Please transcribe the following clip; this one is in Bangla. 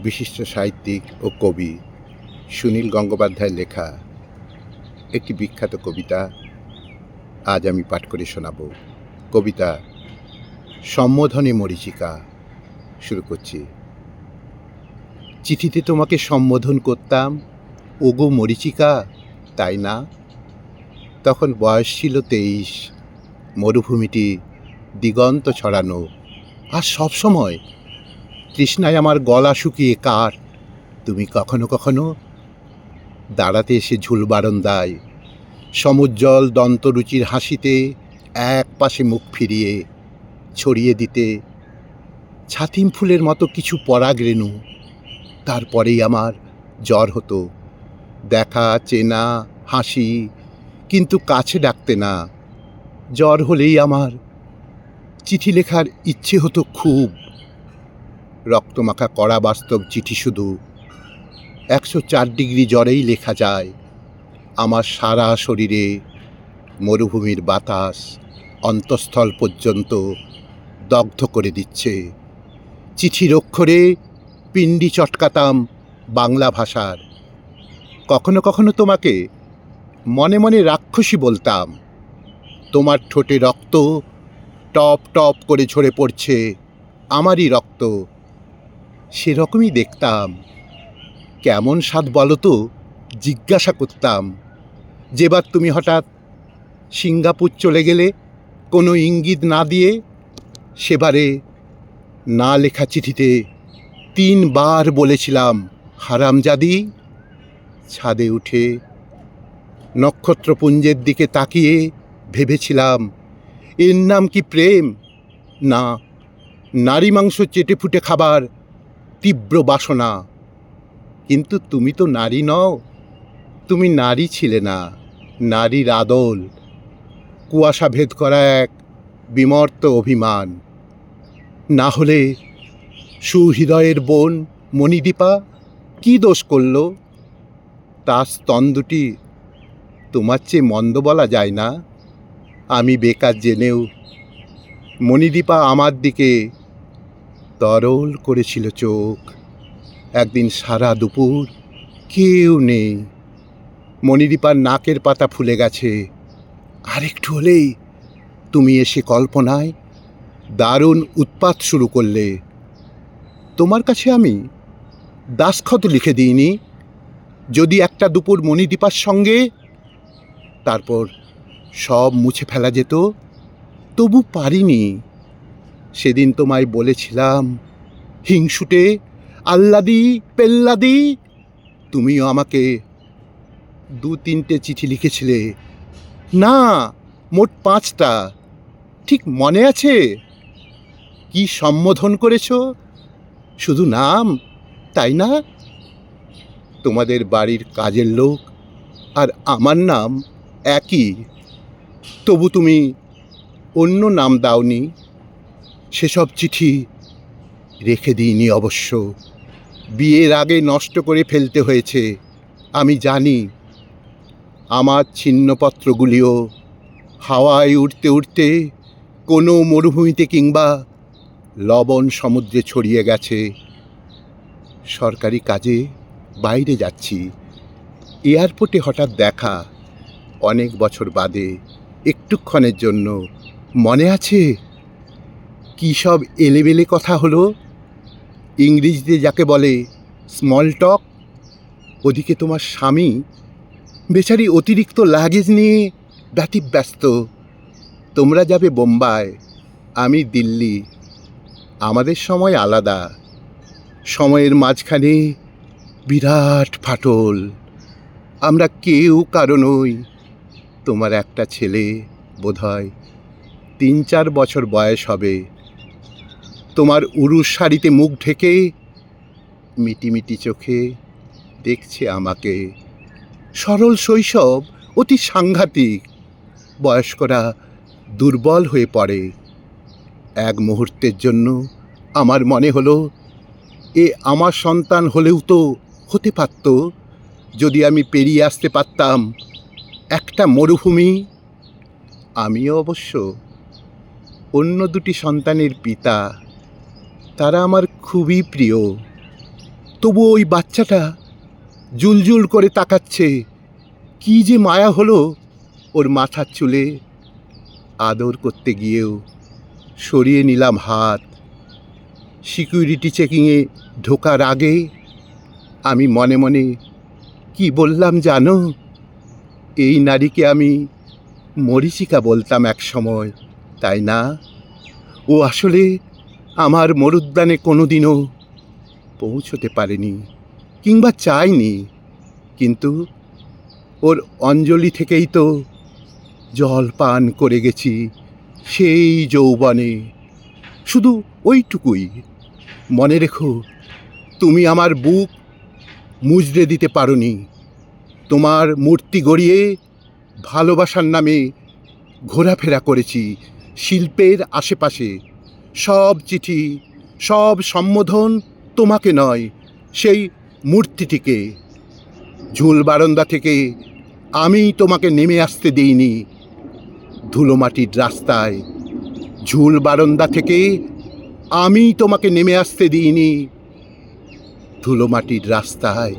বিশিষ্ট সাহিত্যিক ও কবি সুনীল গঙ্গোপাধ্যায়ের লেখা একটি বিখ্যাত কবিতা আজ আমি পাঠ করে শোনাব। কবিতা সম্বোধনে মরীচিকা। শুরু করছি। চিঠিতে তোমাকে সম্বোধন করতাম, ওগো মরীচিকা, তাই না? তখন বয়স ছিল 23, মরুভূমিটি দিগন্ত ছড়ানো, আর সবসময় তৃষ্ণায় আমার গলা শুকিয়ে কাঠ। তুমি কখনো কখনো দাঁড়াতে এসে ঝুল বারান্দায়, সমুজ্জ্বল দন্তরুচির হাসিতে এক পাশে মুখ ফিরিয়ে ছড়িয়ে দিতে ছাতিম ফুলের মতো কিছু পরাগ রেণু। তারপরেই আমার জ্বর হতো। দেখা, চেনা, হাসি, কিন্তু কাছে ডাকতে না। জ্বর হলেই আমার চিঠি লেখার ইচ্ছে হতো খুব। রক্তমাখা কড়া বাস্তব চিঠি শুধু 104 ডিগ্রি জ্বরেই লেখা যায়। আমার সারা শরীরে মরুভূমির বাতাস অন্তঃস্থল পর্যন্ত দগ্ধ করে দিচ্ছে। চিঠির অক্ষরে পিণ্ডি চটকাতাম বাংলা ভাষার। কখনো কখনো তোমাকে মনে মনে রাক্ষসী বলতাম। তোমার ঠোঁটে রক্ত টপ টপ করে ঝরে পড়ছে, আমারই রক্ত। সেরকমই দেখতাম। কেমন স্বাদ বলো তো, জিজ্ঞাসা করতাম। যেবার তুমি হঠাৎ সিঙ্গাপুর চলে গেলে কোনো ইঙ্গিত না দিয়ে, সেবারে না লেখা চিঠিতে 3 বার বলেছিলাম, হারামজাদি। ছাদে উঠে নক্ষত্রপুঞ্জের দিকে তাকিয়ে ভেবেছিলাম, এর নাম কি প্রেম? না, নারী মাংস চেটে ফুটে খাবার তীব্র বাসনা। কিন্তু তুমি তো নারী নও, তুমি নারী ছিলে না, নারীর আদল, কুয়াশা ভেদ করা এক বিমর্ত অভিমান। না হলে সুহৃদয়ের বোন মণিদীপা কি দোষ করল? তার স্তন দুটি তোমার চেয়ে মন্দ বলা যায় না। আমি বেকার জেনেও মণিদীপা আমার দিকে তরল করেছিল চোখ। একদিন সারা দুপুর কেউ নেই, মণিদীপার নাকের পাতা ফুলে গেছে। আরেকটু হলেই তুমি এসে কল্পনায় দারুণ উৎপাত শুরু করলে। তোমার কাছে আমি দাসখত লিখে দিইনি, যদি একটা দুপুর মণিদীপার সঙ্গে। তারপর সব মুছে ফেলা যেত, তবু পারিনি। সেদিন তোমায় বলেছিলাম হিংসুটে, আল্লাদি পেল্লাদি। তুমিও আমাকে 2-3টে চিঠি লিখেছিলে। না, মোট 5টা। ঠিক মনে আছে? কি সম্বোধন করেছ? শুধু নাম, তাই না? তোমাদের বাড়ির কাজের লোক আর আমার নাম একই, তবু তুমি অন্য নাম দাওনি। সেসব চিঠি রেখে দিইনি অবশ্য, বিয়ের আগে নষ্ট করে ফেলতে হয়েছে। আমি জানি আমার ছিন্নপত্রগুলিও হাওয়ায় উড়তে উড়তে কোনো মরুভূমিতে কিংবা লবণ সমুদ্রে ছড়িয়ে গেছে। সরকারি কাজে বাইরে যাচ্ছি, এয়ারপোর্টে হঠাৎ দেখা, অনেক বছর বাদে একটুক্ষণের জন্য। মনে আছে কী সব এলেবেলে কথা হলো, ইংরেজিতে যাকে বলে স্মল টক। ওদিকে তোমার স্বামী বেচারি অতিরিক্ত লাগেজ নিয়ে ব্যতিব্যস্ত। তোমরা যাবে বোম্বাই, আমি দিল্লি। আমাদের সময় আলাদা, সময়ের মাঝখানে বিরাট ফাটল। আমরা কেউ কারো নই। তোমার একটা ছেলে, বোধহয় 3-4 বছর বয়স হবে। তোমার উরুর শাড়িতে মুখ ঢেকে মিটিমিটি চোখে দেখছে আমাকে। সরল শৈশব অতি সাংঘাতিক। বয়স্করা দুর্বল হয়ে পড়ে। এক মুহূর্তের জন্য আমার মনে হলো, এ আমার সন্তান হলেও তো হতে পারত, যদি আমি পেরিয়ে আসতে পারতাম একটা মরুভূমি। আমিও অবশ্য অন্য 2টি সন্তানের পিতা। তারা আমার খুবই প্রিয়। তবু ওই বাচ্চাটা জুলজুল করে তাকাচ্ছে। কি যে মায়া হলো ওর মাথার চুলে। আদর করতে গিয়েও সরিয়ে নিলাম হাত। সিকিউরিটি চেকিংয়ে ঢোকার আগে আমি মনে মনে কি বললাম জানো? এই নারীকে আমি মরীচিকা বলতাম এক সময়, তাই না? ও আসলে আমার মরুদ্যানে কোনোদিনও পৌঁছতে পারেনি, কিংবা চায়নি, কিন্তু ওর অঞ্জলি থেকেই তো জল পান করে গেছি সেই যৌবনে। শুধু ওইটুকুই। মনে রেখো, তুমি আমার বুক মুজড়ে দিতে পারোনি। তোমার মূর্তি গড়িয়ে ভালোবাসার নামে ঘোরাফেরা করেছি শিল্পের আশেপাশে। সব চিঠি, সব সম্বোধন তোমাকে নয়, সেই মূর্তিটিকে। ঝুল বারান্দা থেকে আমি তোমাকে নেমে আসতে দিইনি ধুলোমাটির রাস্তায়। ঝুল বারান্দা থেকে আমি তোমাকে নেমে আসতে দিইনি ধুলোমাটির রাস্তায়।